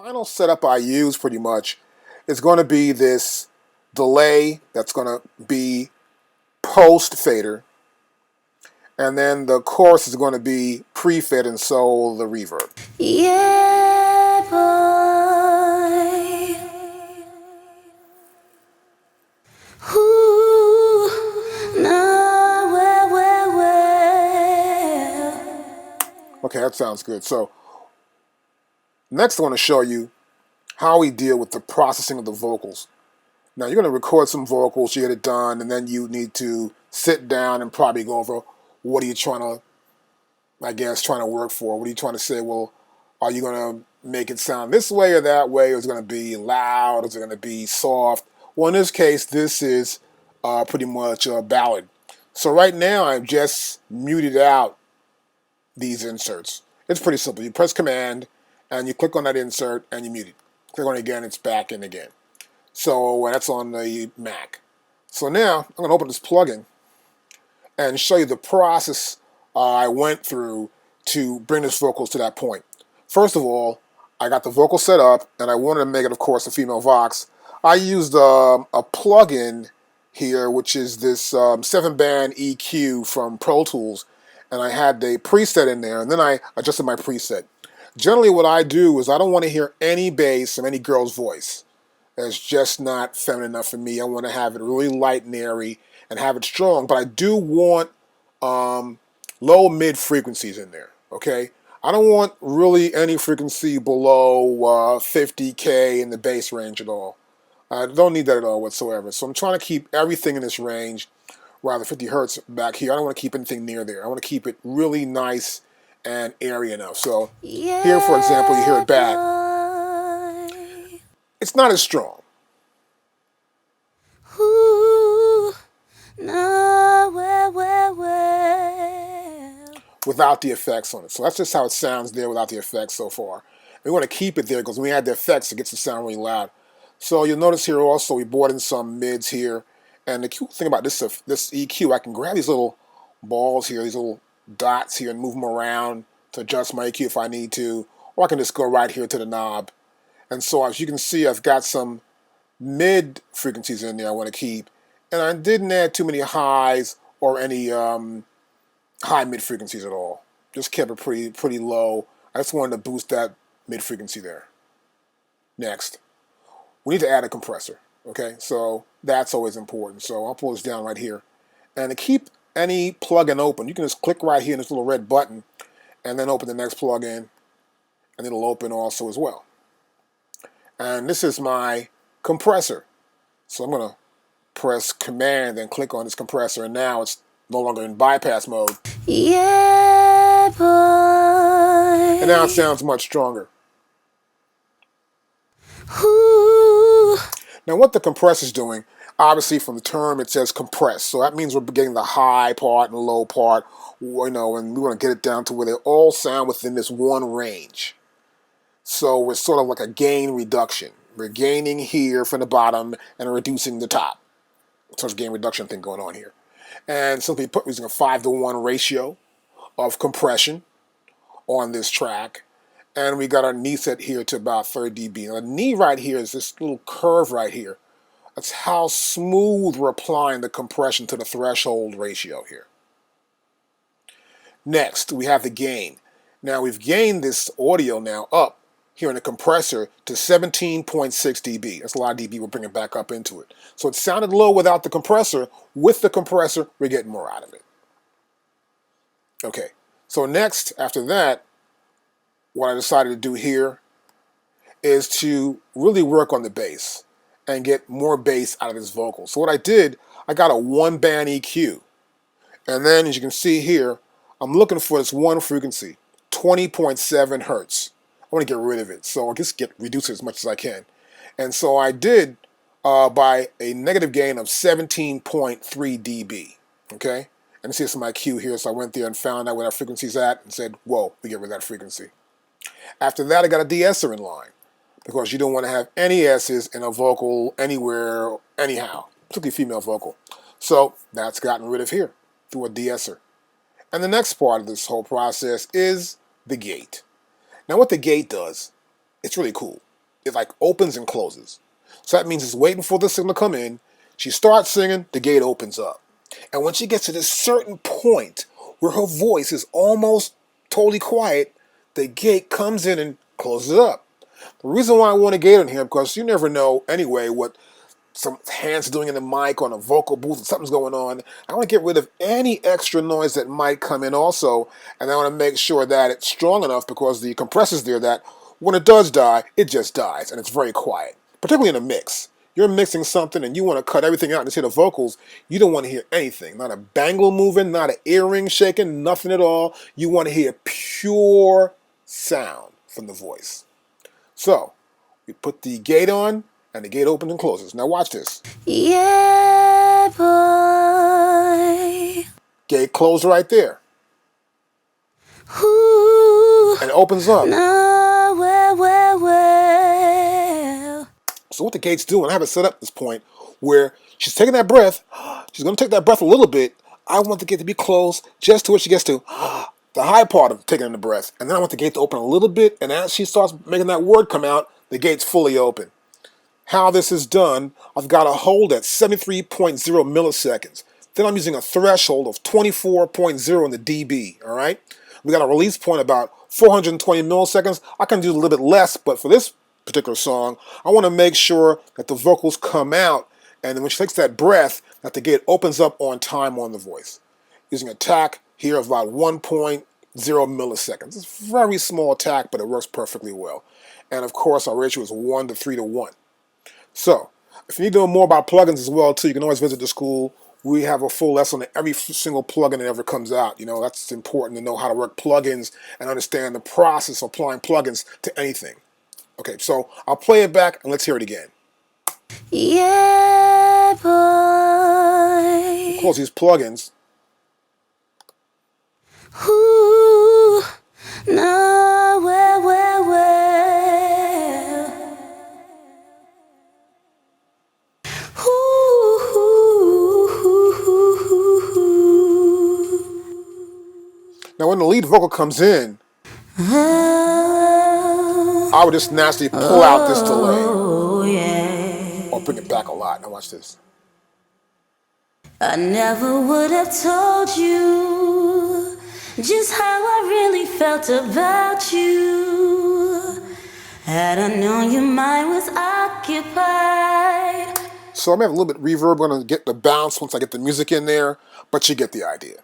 Final setup I use pretty much is going to be this delay that's going to be post fader, and then the chorus is going to be pre-fade, and so the reverb. Yeah, boy. Ooh, no, well. Okay, that sounds good. So next I want to show you how we deal with the processing of the vocals. Now you're going to record some vocals, you get it done, and then you need to sit down and probably go over what are you trying to, trying to work for. What are you trying to say? Well, are you going to make it sound this way or that way? Or is it going to be loud? Is it going to be soft? Well, in this case, this is pretty much a ballad. So right now, I've just muted out these inserts. It's pretty simple. You press Command, and you click on that insert, and you mute it. Click on it again, it's back in again. So that's on the Mac. So now, I'm going to open this plugin and show you the process I went through to bring this vocals to that point. First of all, I got the vocal set up, and I wanted to make it, of course, a female vox. I used a plugin here, which is this 7-band EQ from Pro Tools, and I had the preset in there, and then I adjusted my preset. Generally, what I do is I don't want to hear any bass from any girl's voice. It's just not feminine enough for me. I want to have it really light and airy and have it strong, but I do want low mid frequencies in there. Okay, I don't want really any frequency below 50K in the bass range at all. I don't need that at all whatsoever. So I'm trying to keep everything in this range, rather 50 hertz back here. I don't want to keep anything near there. I want to keep it really nice and airy enough. So here, for example, you hear it back. It's not as strong. Ooh, no, Without the effects on it. So that's just how it sounds there without the effects so far. We want to keep it there because when we add the effects, it gets to sound really loud. So you'll notice here also we brought in some mids here. And the cool thing about this EQ, I can grab these little balls here, these little dots here, and move them around to adjust my EQ if I need to. Or I can just go right here to the knob. And so as you can see, I've got some mid frequencies in there I want to keep. And I didn't add too many highs or any high mid frequencies at all. Just kept it pretty low. I just wanted to boost that mid frequency there. Next, we need to add a compressor. Okay, so that's always important. So I'll pull this down right here. And to keep any plugin open, you can just click right here in this little red button and then open the next plugin, and it'll open also as well. And this is my compressor. So I'm going to press Command and click on this compressor, and now it's no longer in bypass mode. yeah, boy. And now it sounds much stronger. Ooh, Now what the compressor's doing, obviously from the term it says compress, so that means we're getting the high part and the low part, and we want to get it down to where they all sound within this one range. So it's sort of like a gain reduction. We're gaining here from the bottom and reducing the top. So there's a gain reduction thing going on here. And simply put, we're using a 5-to-1 ratio of compression on this track. And we got our knee set here to about 30 dB. Now the knee right here is this little curve right here. That's how smooth we're applying the compression to the threshold ratio here. Next, we have the gain. Now we've gained this audio now up here in the compressor to 17.6 dB. That's a lot of dB we're bringing back up into it. So it sounded low without the compressor. With the compressor, we're getting more out of it. Okay, so next, after that, what I decided to do here is to really work on the bass and get more bass out of this vocal. So what I did, I got a 1-band EQ. And then, as you can see here, I'm looking for this one frequency, 20.7 hertz. I want to get rid of it, so I just reduce it as much as I can. And so I did by a negative gain of 17.3 dB. Okay? And see, it's my cue here, so I went there and found out where that frequency's at and said, whoa, we get rid of that frequency. After that, I got a de-esser in line, because you don't want to have any S's in a vocal anywhere, anyhow, particularly female vocal. So that's gotten rid of here through a de-esser. And the next part of this whole process is the gate. Now what the gate does, it's really cool. it like opens and closes. So that means it's waiting for the signal to come in. She starts singing, the gate opens up. And when she gets to this certain point where her voice is almost totally quiet, the gate comes in and closes it up. The reason why I want a gate in here, because you never know anyway what some hands doing in the mic on a vocal booth, something's going on. I want to get rid of any extra noise that might come in also, and I want to make sure that it's strong enough because the compressor's there that when it does die, it just dies, and it's very quiet, particularly in a mix. You're mixing something and you want to cut everything out and just hear the vocals, you don't want to hear anything. Not a bangle moving, not an earring shaking, nothing at all. You want to hear pure sound from the voice. So, we put the gate on, and the gate opens and closes. Now watch this. Yeah, boy. Gate closed right there. Ooh, And it opens up. no, well. So what the gate's doing, I have it set up at this point where she's taking that breath. She's going to take that breath a little bit. I want the gate to be closed just to where she gets to the high part of taking in the breath. And then I want the gate to open a little bit. And as she starts making that word come out, the gate's fully open. How this is done, I've got a hold at 73.0 milliseconds. Then I'm using a threshold of 24.0 in the dB, all right? We got a release point about 420 milliseconds. I can do a little bit less, but for this particular song, I want to make sure that the vocals come out, and then when she takes that breath, that the gate opens up on time on the voice. Using a tack here of about 1.0 milliseconds. It's a very small tack, but it works perfectly well. And of course, our ratio is 1 to 3 to 1. So, if you need to know more about plugins as well, too, you can always visit the school. We have a full lesson on every single plugin that ever comes out. You know, that's important to know how to work plugins and understand the process of applying plugins to anything. Okay, so I'll play it back and let's hear it again. Yeah, boy. We'll close these plugins. Ooh, no, well. Now, when the lead vocal comes in, I would just naturally pull out this delay. Oh, yeah. Or bring it back a lot. Now watch this. I never would have told you just how I really felt about you. Had I known your mind was occupied. So I'm going to have a little bit of reverb. I'm going to get the bounce once I get the music in there, but you get the idea.